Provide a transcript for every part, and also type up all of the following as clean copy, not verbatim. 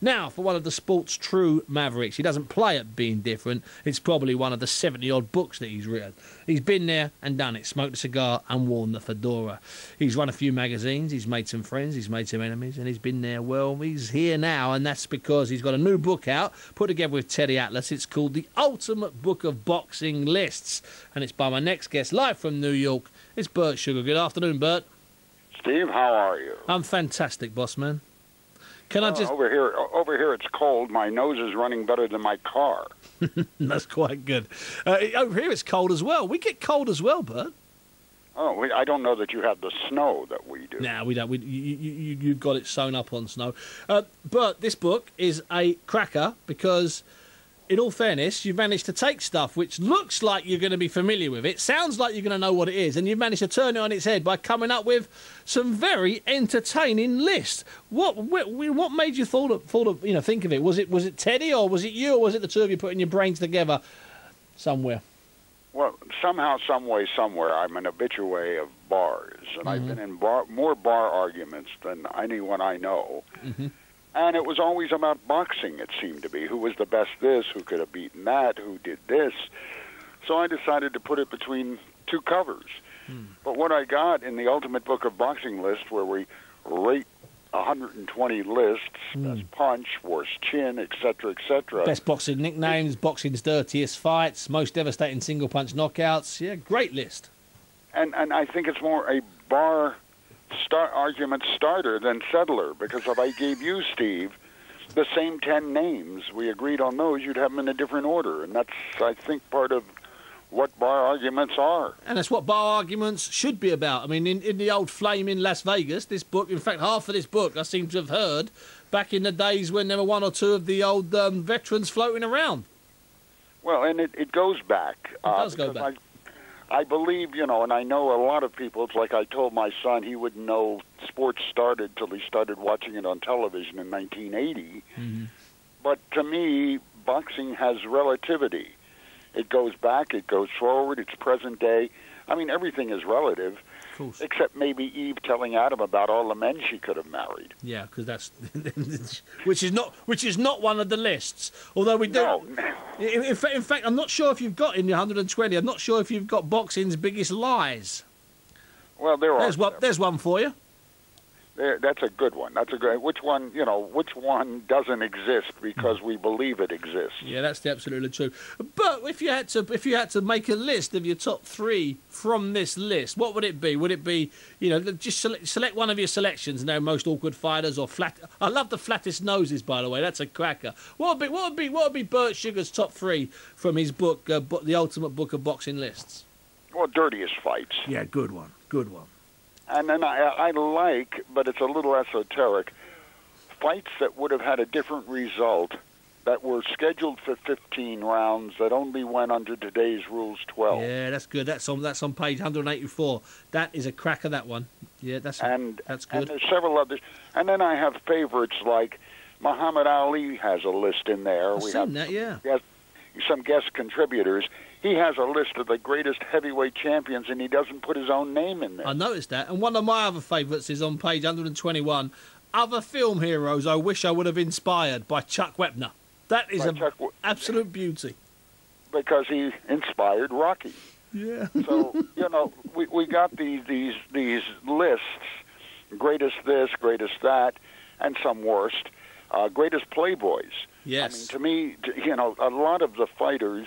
Now, for one of the sport's true mavericks, he doesn't play at being different. It's probably one of the 70-odd books that he's written. He's been there and done it, smoked a cigar and worn the fedora. He's run a few magazines, he's made some friends, he's made some enemies, and he's been there. Well, he's here now, and that's because he's got a new book out, put together with Teddy Atlas. It's called The Ultimate Book of Boxing Lists, and it's by my next guest, live from New York. It's Bert Sugar. Good afternoon, Bert. Steve, how are you? I'm fantastic, boss man. Can I just... Over here it's cold. My nose is running better than my car. That's quite good. Over here it's cold as well. We get cold as well, Bert. Oh, I don't know that you have the snow that we do. No, we don't. You've got it sewn up on snow. But this book is a cracker because, in all fairness, you've managed to take stuff which looks like you're going to be familiar with. It sounds like you're going to know what it is, and you've managed to turn it on its head by coming up with some very entertaining lists. What made you think of it? Was it Teddy, or was it you, or was it the two of you putting your brains together somewhere? Well, somehow, some way, somewhere, I'm an habitué of bars, and I've been in more bar arguments than anyone I know. And it was always about boxing, it seemed to be. Who was the best this, who could have beaten that, who did this. So I decided to put it between two covers. But what I got in the Ultimate Book of Boxing List, where we rate 120 lists, best punch, worst chin, etc., etc. Best boxing nicknames, boxing's dirtiest fights, most devastating single punch knockouts. Yeah, great list. And I think it's more a bar argument starter than settler, because if I gave you, Steve, the same 10 names, we agreed on those, you'd have them in a different order. And that's, I think, part of what bar arguments are. And that's what bar arguments should be about. I mean, in the old Flame in Las Vegas, this book, in fact, half of this book I seem to have heard back in the days when there were one or two of the old veterans floating around. Well, and it goes back. It does go back. I believe, and I know a lot of people, it's like I told my son he wouldn't know sports started till he started watching it on television in 1980. But to me, boxing has relativity. It goes back, it goes forward, it's present day. I mean, everything is relative, except maybe Eve telling Adam about all the men she could have married. Yeah, because that's which is not one of the lists. Although we do. No. In fact, I'm not sure if you've got in the 120. I'm not sure if you've got boxing's biggest lies. Well, there's one for you. That's a good one. That's a good. Which one? Which one doesn't exist because we believe it exists? Yeah, that's absolutely true. But if you had to make a list of your top 3 from this list, what would it be? Would it be just select one of your selections? Most awkward fighters or flat. I love the flattest noses, by the way. That's a cracker. What would be Bert Sugar's top 3 from his book, The Ultimate Book of Boxing Lists? Well, dirtiest fights. Yeah, good one. Good one. And then I like, but it's a little esoteric, fights that would have had a different result that were scheduled for 15 rounds that only went under today's rules 12. Yeah, that's good. That's on page 184. That is a cracker, that one. Yeah, that's good. And there's several others. And then I have favorites like Muhammad Ali has a list in there. I've seen that, yeah. Some guest contributors. He has a list of the greatest heavyweight champions, and he doesn't put his own name in there. I noticed that. And one of my other favourites is on page 121, Other Film Heroes I Wish I Would Have Inspired, by Chuck Wepner. That is an absolute beauty. Because he inspired Rocky. Yeah. So, we got these lists, greatest this, greatest that, and some worst, greatest playboys. Yes. I mean, to me, a lot of the fighters,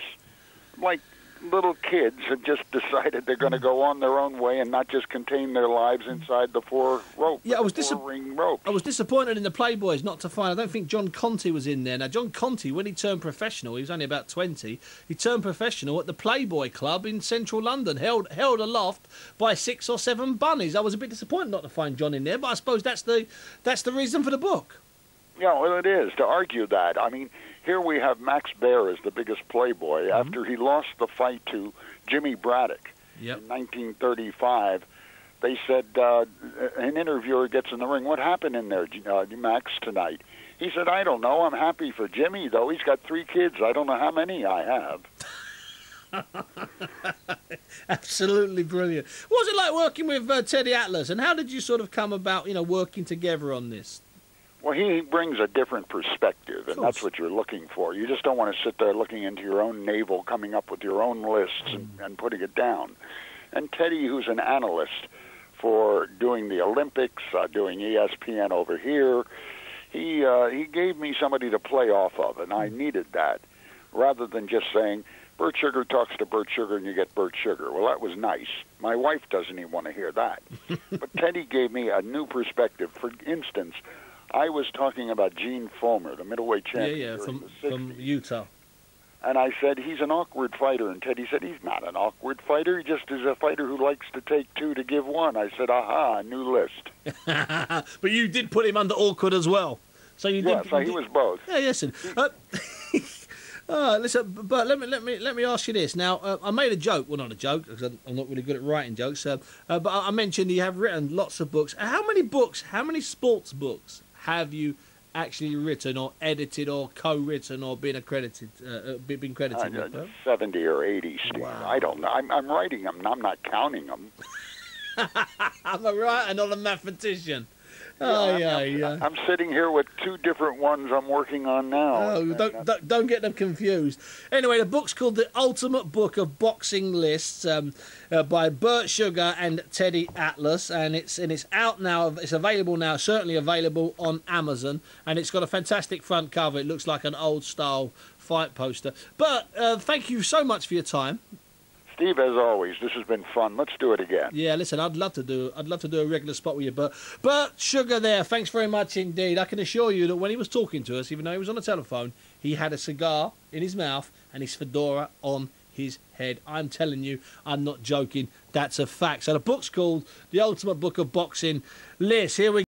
like little kids, have just decided they're going to go on their own way and not just contain their lives inside the four-ring rope. I was disappointed in the Playboys not to find. I don't think John Conti was in there. Now, John Conti, when he turned professional, he was only about 20. He turned professional at the Playboy Club in central London, held aloft by 6 or 7 bunnies. I was a bit disappointed not to find John in there, but I suppose that's the reason for the book. Yeah, well, it is, to argue that. I mean, here we have Max Baer as the biggest playboy after he lost the fight to Jimmy Braddock in 1935. They said, an interviewer gets in the ring, what happened in there, Max, tonight? He said, I don't know. I'm happy for Jimmy, though. He's got 3 kids. I don't know how many I have. Absolutely brilliant. What was it like working with Teddy Atlas, and how did you sort of come about, working together on this? Well, he brings a different perspective, and that's what you're looking for. You just don't want to sit there looking into your own navel, coming up with your own lists and putting it down. And Teddy, who's an analyst for doing the Olympics, doing ESPN over here, he gave me somebody to play off of, and I needed that, rather than just saying, Bert Sugar talks to Bert Sugar and you get Bert Sugar. Well, that was nice. My wife doesn't even want to hear that. But Teddy gave me a new perspective. For instance, I was talking about Gene Fulmer, the middleweight champion from Utah. And I said, he's an awkward fighter. And Teddy said, he's not an awkward fighter. He just is a fighter who likes to take two to give one. I said, aha, a new list. But you did put him under awkward as well. So you did. Yes, he was both. Yeah, listen. Listen, but let me ask you this. Now, I made a joke. Well, not a joke, because I'm not really good at writing jokes. But I mentioned you have written lots of books. How many sports books have you actually written or edited or co-written or been credited with? 70 or 80, Steve. Wow. I don't know. I'm writing them. I'm not counting them. I'm a writer, not a mathematician. I'm sitting here with two different ones I'm working on now. Oh, don't get them confused. Anyway, the book's called The Ultimate Book of Boxing Lists by Bert Sugar and Teddy Atlas, and it's out now. It's available now, certainly available on Amazon, and it's got a fantastic front cover. It looks like an old-style fight poster. But thank you so much for your time. Steve, as always, this has been fun. Let's do it again. Yeah, listen, I'd love to do a regular spot with you, but Bert Sugar there, thanks very much indeed. I can assure you that when he was talking to us, even though he was on the telephone, he had a cigar in his mouth and his fedora on his head. I'm telling you, I'm not joking. That's a fact. So the book's called The Ultimate Book of Boxing Lists. Here we